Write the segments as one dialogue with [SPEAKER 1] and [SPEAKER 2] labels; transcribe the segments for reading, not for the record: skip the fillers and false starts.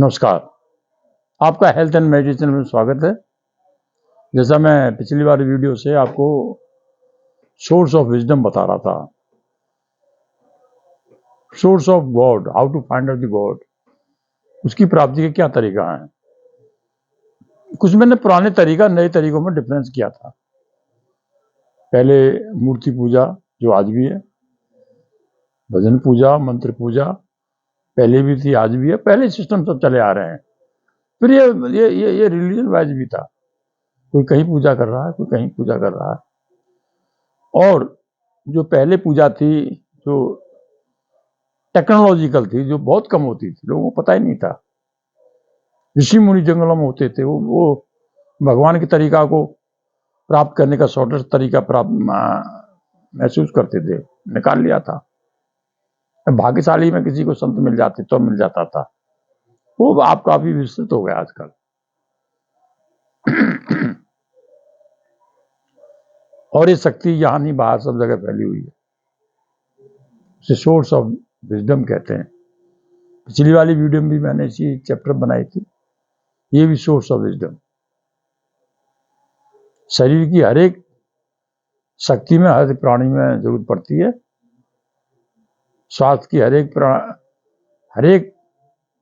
[SPEAKER 1] नमस्कार, आपका health and medicine में स्वागत है। जैसा मैं पिछली बार वीडियो से आपको सोर्स ऑफ विजडम बता रहा था, source of God, how to find out the God, उसकी प्राप्ति के क्या तरीका हैं। कुछ मैंने पुराने तरीका नए तरीकों में डिफरेंस किया था। पहले मूर्ति पूजा, जो आज भी है, भजन पूजा, मंत्र पूजा पहले भी थी, आज भी है, पहले सिस्टम सब चले आ रहे हैं। फिर ये रिलीजन वाइज भी था, कोई कहीं पूजा कर रहा है, कोई कहीं पूजा कर रहा है। और जो पहले पूजा थी, जो टेक्नोलॉजिकल थी, जो बहुत कम होती थी, लोगों को पता ही नहीं था। ऋषि मुनि जंगलों में होते थे, वो भगवान के तरीका को प्राप्त करने का शॉर्टेस्ट तरीका महसूस करते थे, निकाल लिया था। भाग्यशाली में किसी को संत मिल जाते तो मिल जाता था। वो आप काफी विस्तृत हो गया आजकल। और ये शक्ति यहाँ नहीं, बाहर सब जगह फैली हुई है। इसे सोर्स ऑफ विजडम कहते हैं। पिछली वाली वीडियो में भी मैंने इसी चैप्टर बनाई थी। ये भी सोर्स ऑफ विजडम। शरीर की हर एक शक्ति में, हर प्राणी में जरूरत पड़ती है। स्वास्थ्य की हर एक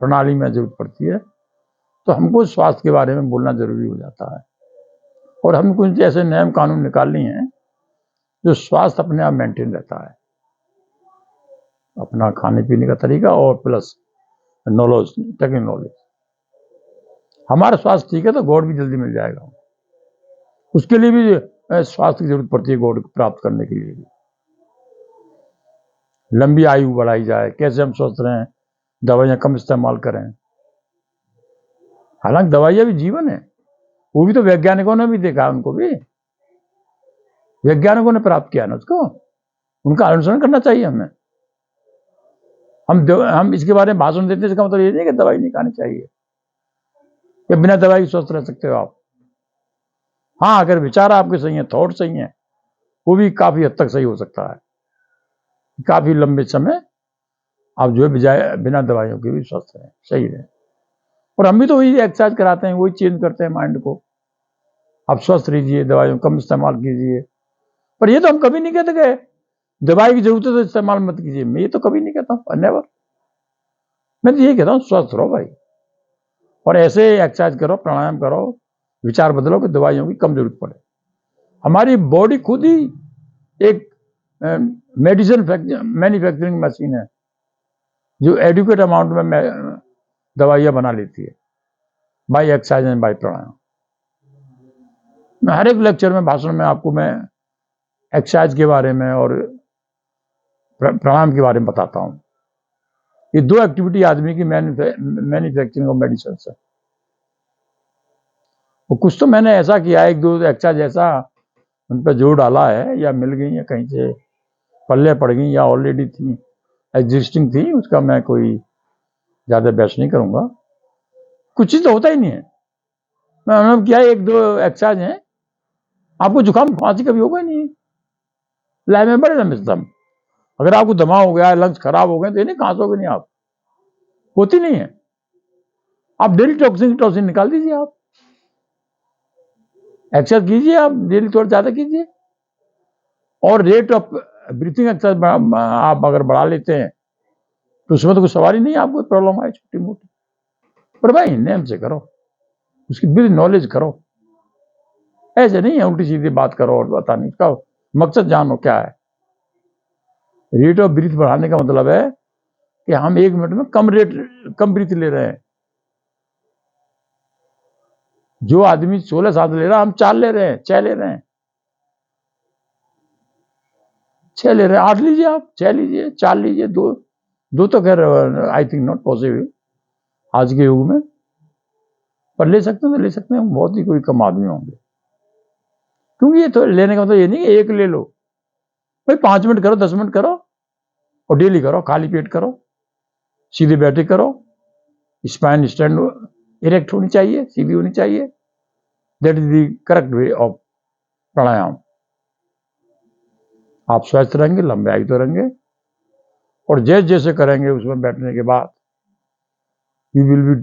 [SPEAKER 1] प्रणाली में जरूरत पड़ती है। तो हमको स्वास्थ्य के बारे में बोलना जरूरी हो जाता है। और हम कुछ ऐसे नियम कानून निकाल लिए हैं जो स्वास्थ्य अपने आप मेंटेन रहता है। अपना खाने पीने का तरीका और प्लस नॉलेज, टेक्निकल नॉलेज। हमारा स्वास्थ्य ठीक है तो गॉड भी जल्दी मिल जाएगा। उसके लिए भी स्वास्थ्य की जरूरत पड़ती है, गॉड प्राप्त करने के लिए भी। लंबी आयु बढ़ाई जाए, कैसे हम स्वस्थ रहें, दवाइयां कम इस्तेमाल करें। हालांकि दवाइयां भी जीवन है, वो भी तो वैज्ञानिकों ने भी देखा, उनको भी वैज्ञानिकों ने प्राप्त किया ना उसको, उनका अनुसरण करना चाहिए हमें। हम इसके बारे में भाषण देते हैं, इसका मतलब ये नहीं कि दवाई नहीं खानी चाहिए या बिना दवाई स्वस्थ रह सकते हो आप। हाँ, अगर विचार आपके सही है, थॉट सही है, वो भी काफी हद तक सही हो सकता है। काफी लंबे समय आप जो है बिना दवाइयों के भी स्वस्थ रहें, सही रहें। और हम भी तो वही एक्सरसाइज कराते हैं, वही चेंज करते हैं माइंड को। आप स्वस्थ रहिए, दवाइयों कम इस्तेमाल कीजिए। पर ये तो हम कभी नहीं कहते कि दवाई की जरूरत है तो इस्तेमाल मत कीजिए। मैं ये तो कभी नहीं कहता हूँ, नेवर। मैं तो ये कहता हूँ स्वस्थ रहो भाई, और ऐसे एक्सरसाइज करो, प्राणायाम करो, विचार बदलो कि दवाइयों की कम जरूरत पड़े। हमारी बॉडी खुद ही एक मेडिसिन मैन्युफैक्चरिंग मशीन है, जो एडुकेट अमाउंट में दवाइयां बना लेती है, बाय एक्सरसाइज एंड बाय प्राणायाम। मैं हर एक लेक्चर में, भाषण में आपको मैं एक्सरसाइज के बारे में और प्राणायाम के बारे में बताता हूँ। ये दो एक्टिविटी आदमी की मैन्युफैक्चरिंग और मेडिसिन है। वो कुछ तो मैंने ऐसा किया, एक दो एक्सरसाइज ऐसा उन पर जोर डाला है, या मिल गई, या कहीं से पल्ले पड़ गई, या ऑलरेडी थी, एग्जिस्टिंग थी, उसका मैं कोई ज्यादा बहस नहीं करूंगा। कुछ चीज तो होता ही नहीं है। मैंने किया एक दो एक्सरसाइज है, आपको जुकाम खांसी कभी होगा नहीं, लाइफ में बड़े लंबे दम। अगर आपको दमा हो गया, लंग्स खराब हो गए, तो नहीं खांसोगे नहीं आप, होती नहीं है। आप डेली टॉक्सिन निकाल दीजिए, आप एक्सरसाइज कीजिए, आप डेली थोड़ा ज्यादा कीजिए, और रेट ऑफ ब्रीथिंग एक्सरसाइज आप अगर बढ़ा लेते हैं तो उसमें तो कोई सवाल ही नहीं, आपको प्रॉब्लम आए छोटी मोटी। पर भाई नेम से करो, उसकी बिल नॉलेज करो। ऐसे नहीं है उल्टी सीधी बात करो और पता नहीं, उसका मकसद जानो क्या है। रेट ऑफ ब्रीथ बढ़ाने का मतलब है कि हम 1 मिनट में कम ब्रीथ ले रहे हैं। जो आदमी 16 सांस ले रहा है, हम 4 ले रहे हैं, 6 ले रहे हैं, 6 ले रहे हैं। 8 लीजिए, आप 6 लीजिए, 4 लीजिए, दो तो खैर आई थिंक नॉट पॉसिबल आज के युग में, पर ले सकते हैं तो ले सकते हैं। बहुत ही कोई कम आदमी होंगे, क्योंकि ये तो लेने का मतलब ये नहीं कि एक ले लो भाई। 5 मिनट करो, 10 मिनट करो, और डेली करो, खाली पेट करो, सीधे बैठे करो, स्पाइन स्टैंड इरेक्ट होनी चाहिए, सीधी होनी चाहिए। That is the correct way of pranayama. आप स्वस्थ रहेंगे, लंबे आयु तो रहेंगे, और जैसे जैसे करेंगे उसमें बैठने के बाद you will be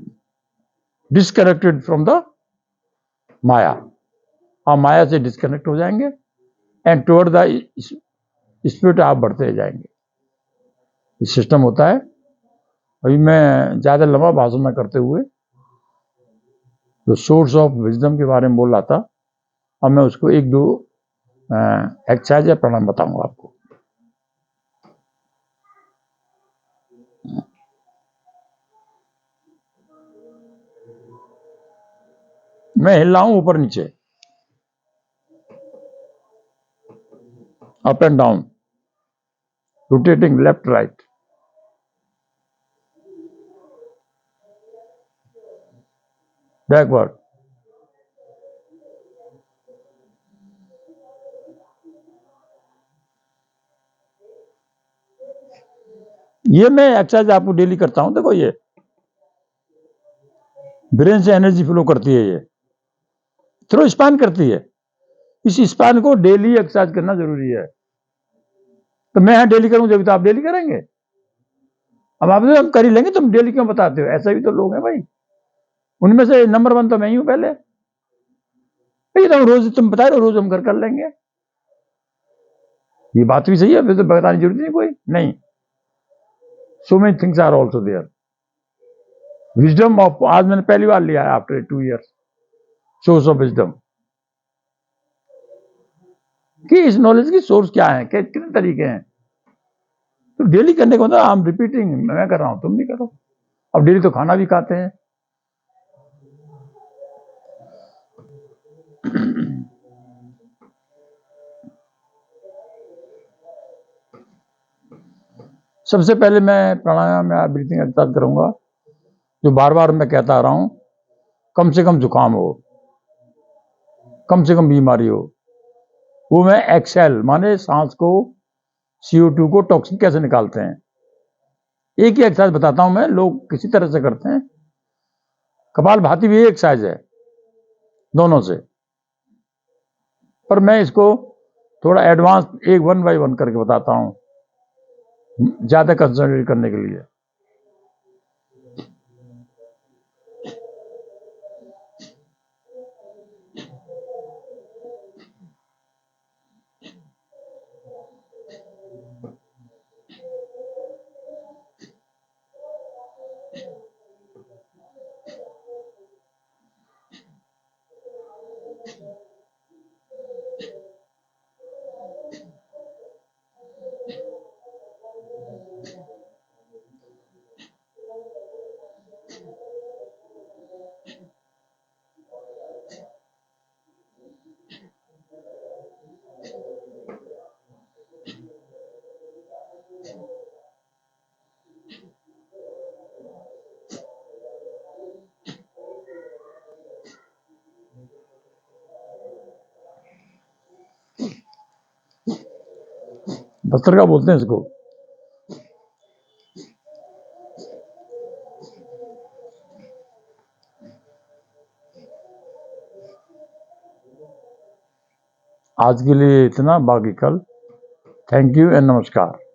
[SPEAKER 1] disconnected from the maya. आप माया से डिस्कनेक्ट हो जाएंगे एंड टुवर्ड द स्पिरिट आप बढ़ते जाएंगे। ये सिस्टम होता है। अभी मैं ज्यादा लंबा भाषण न करते हुए जो सोर्स ऑफ विजडम के बारे में बोल रहा था, अब मैं उसको एक दो एक्सरसाइज या प्राणायाम बताऊंगा आपको। मैं हिल रहा हूं ऊपर नीचे, up and down, rotating left right. Backward. ये मैं एक्सरसाइज आपको डेली करता हूं। देखो ये ब्रेन से एनर्जी फ्लो करती है, ये थ्रो स्पैन करती है। इस स्पैन को डेली एक्सरसाइज करना जरूरी है। तो मैं यहां डेली करूं जब तो आप डेली करेंगे। अब आप हम कर ही लेंगे, तुम डेली क्यों बताते हो? ऐसा भी तो लोग हैं भाई, उनमें से नंबर 1 तो मैं ही हूं पहले। ये तो रोज तुम बता रहे हो, रोज हम घर कर लेंगे। ये बात भी सही है, फिर तो बताने की जरूरत नहीं कोई नहीं। So many things are also there. Wisdom of, आज मैंने पहली बार लिया है after 2 years, source of wisdom, कि इस नॉलेज की सोर्स क्या है, कितने तरीके हैं। तो डेली करने को मतलब आई एम रिपीटिंग, मैं कर रहा हूं तुम भी करो। अब डेली तो खाना भी खाते हैं। सबसे पहले मैं प्राणायाम या ब्रीथिंग एक्सरसाइज करूंगा, जो बार बार मैं कहता आ रहा हूं। कम से कम जुकाम हो, कम से कम बीमारी हो, वो मैं एक्सेल माने सांस को, CO2 को, टॉक्सिन कैसे निकालते हैं। एक ही एक्सरसाइज बताता हूं मैं, लोग किसी तरह से करते हैं। कपाल भाती भी एक्सरसाइज है दोनों से, पर मैं इसको थोड़ा एडवांस एक 1 बाय 1 करके बताता हूं, ज्यादा कंसंट्रेट करने के लिए। भस्त्रिका बोलते हैं इसको। आज के लिए इतना, बाकी कल। थैंक यू एंड नमस्कार।